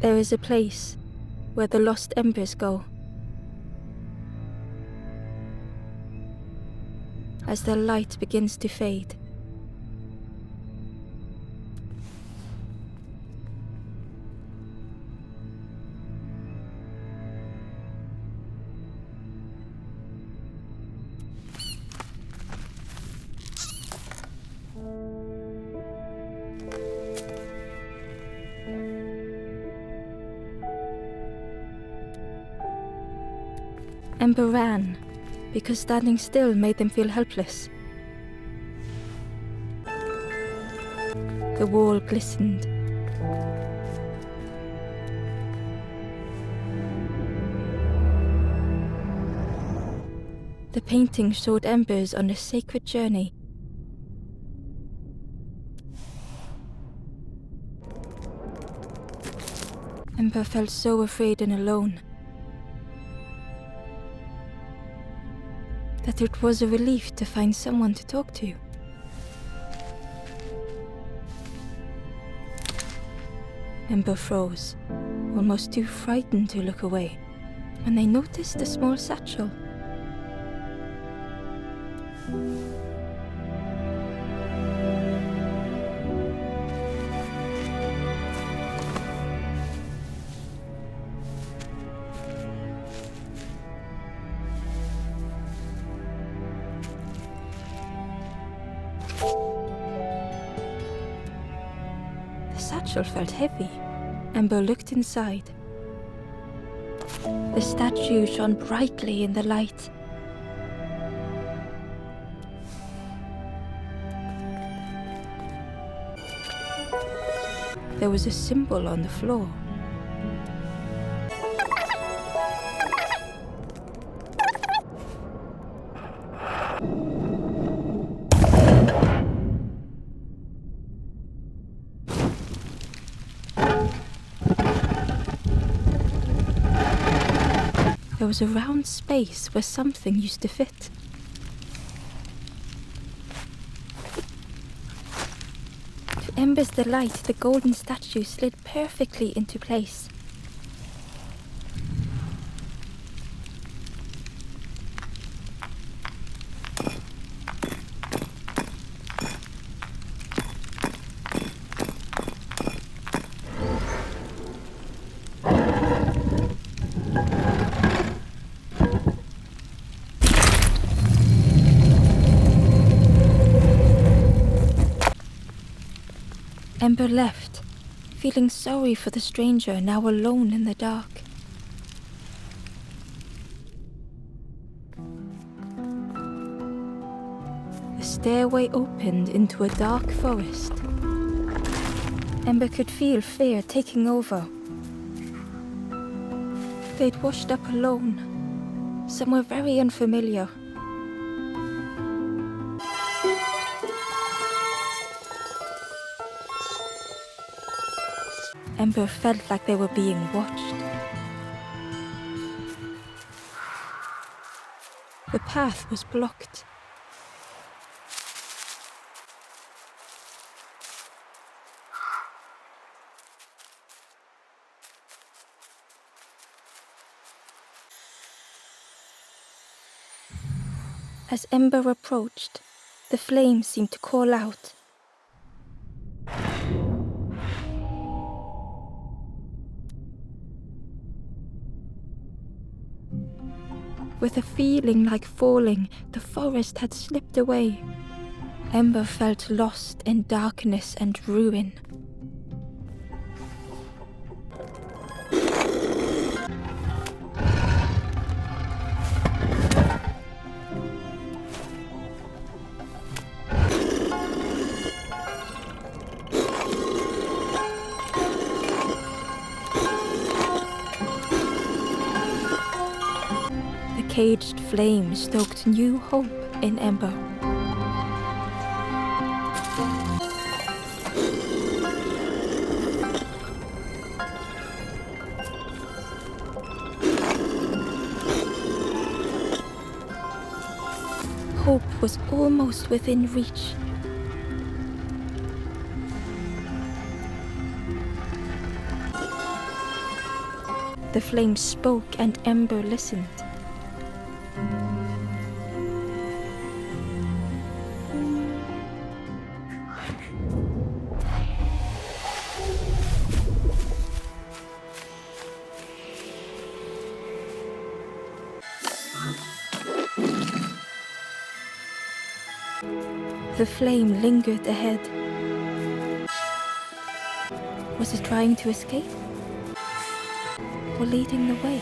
There is a place where the lost embers go. As their light begins to fade, Ember ran because standing still made them feel helpless. The wall glistened. The painting showed embers on a sacred journey. Ember felt so afraid and alone that it was a relief to find someone to talk to. Ember froze, almost too frightened to look away, when they noticed a small satchel. The satchel felt heavy. Ember looked inside. The statue shone brightly in the light. There was a symbol on the floor. There was a round space where something used to fit. To Ember's delight, the golden statue slid perfectly into place. Ember left, feeling sorry for the stranger now alone in the dark. The stairway opened into a dark forest. Ember could feel fear taking over. They'd washed up alone, somewhere very unfamiliar. Ember felt like they were being watched. The path was blocked. As Ember approached, the flames seemed to call out. With a feeling like falling, the forest had slipped away. Ember felt lost in darkness and ruin. The caged flame stoked new hope in Ember. Hope was almost within reach. The flame spoke and Ember listened. The flame lingered ahead. Was it trying to escape? Or leading the way?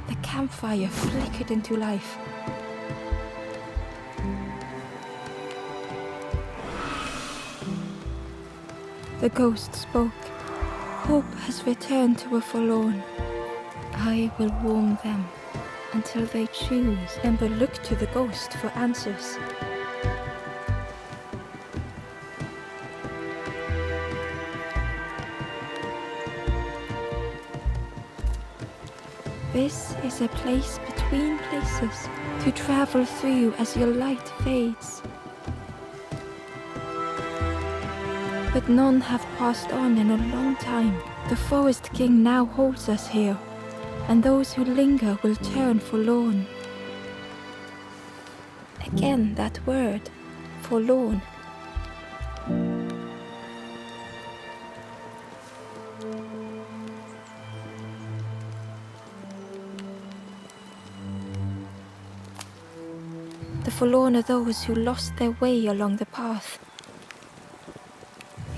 The campfire flickered into life. The ghost spoke. Hope has returned to a forlorn. I will warm them until they choose. Ember looked to the ghost for answers. This is a place between places to travel through as your light fades. But none have passed on in a long time. The Forest King now holds us here, and those who linger will turn forlorn. Again that word, forlorn. The forlorn are those who lost their way along the path.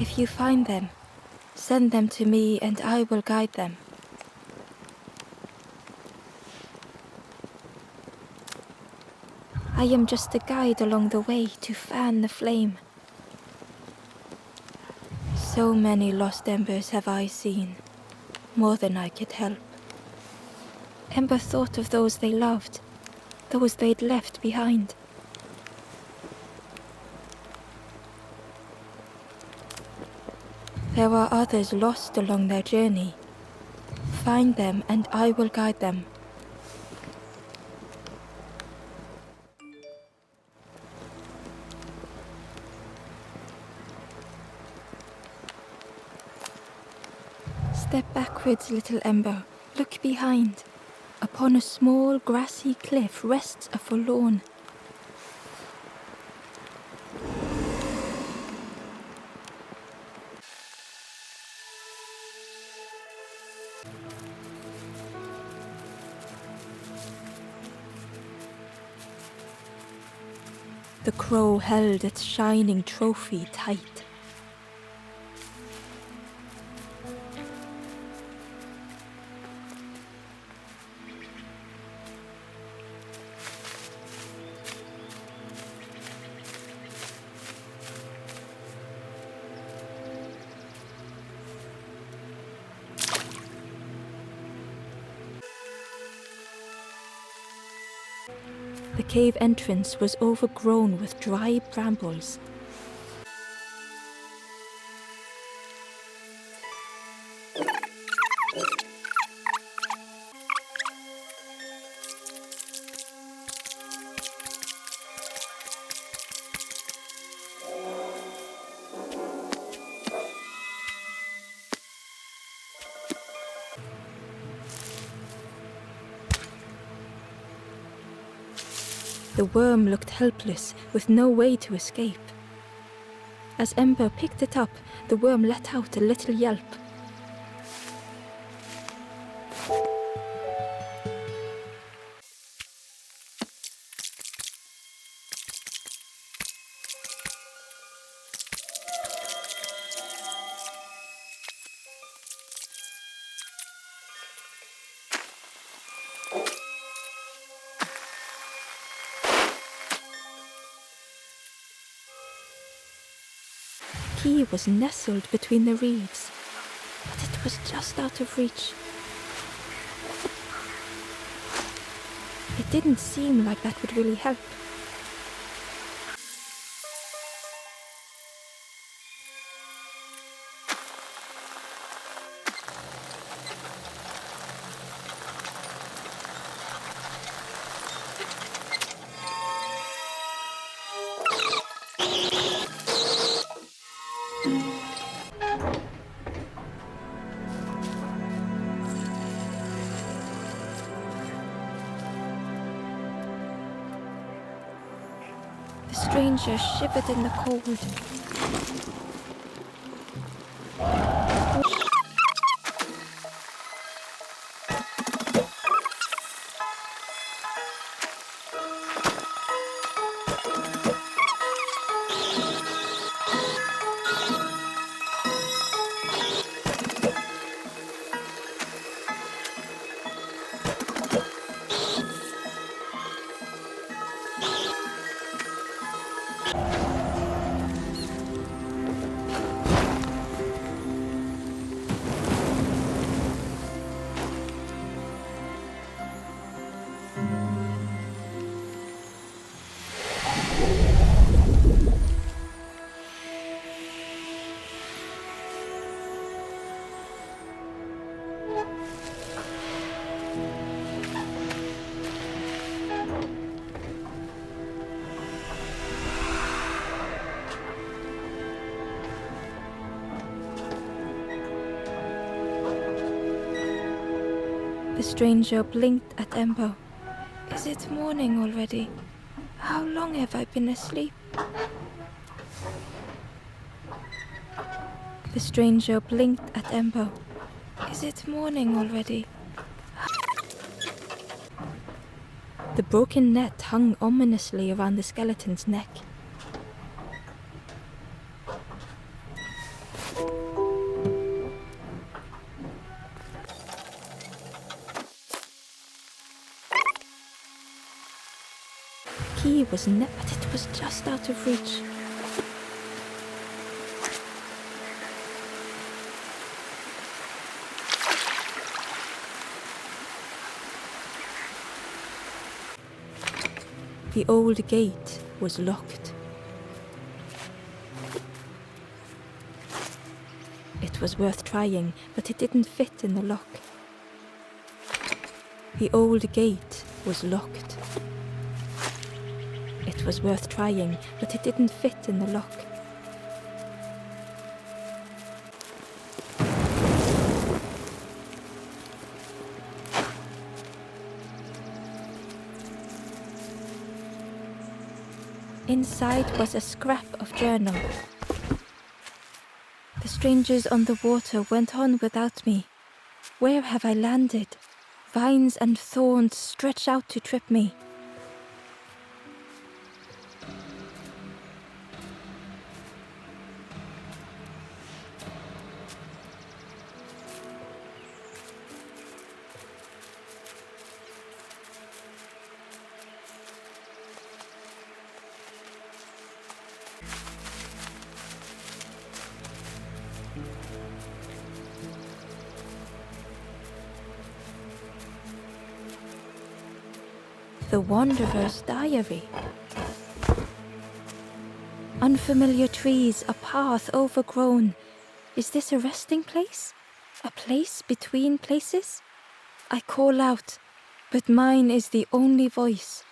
If you find them, send them to me and I will guide them. I am just a guide along the way to fan the flame. So many lost embers have I seen, more than I could help. Ember thought of those they loved, those they'd left behind. There are others lost along their journey. Find them and I will guide them. Step backwards, little Ember. Look behind. Upon a small grassy cliff rests a forlorn. The crow held its shining trophy tight. The cave entrance was overgrown with dry brambles. The worm looked helpless, with no way to escape. As Ember picked it up, the worm let out a little yelp. The key was nestled between the reeds, but it was just out of reach. It didn't seem like that would really help. stranger shivered in the cold. The stranger blinked at Ember. Is it morning already? How long have I been asleep? The stranger blinked at Ember. Is it morning already? The broken net hung ominously around the skeleton's neck. The key was but it was just out of reach. The old gate was locked. It was worth trying, but it didn't fit in the lock. The old gate was locked. It was worth trying, but it didn't fit in the lock. Inside was a scrap of journal. The strangers on the water went on without me. Where have I landed? Vines and thorns stretch out to trip me. The Wanderer's Diary. Unfamiliar trees, a path overgrown. Is this a resting place? A place between places? I call out, but mine is the only voice.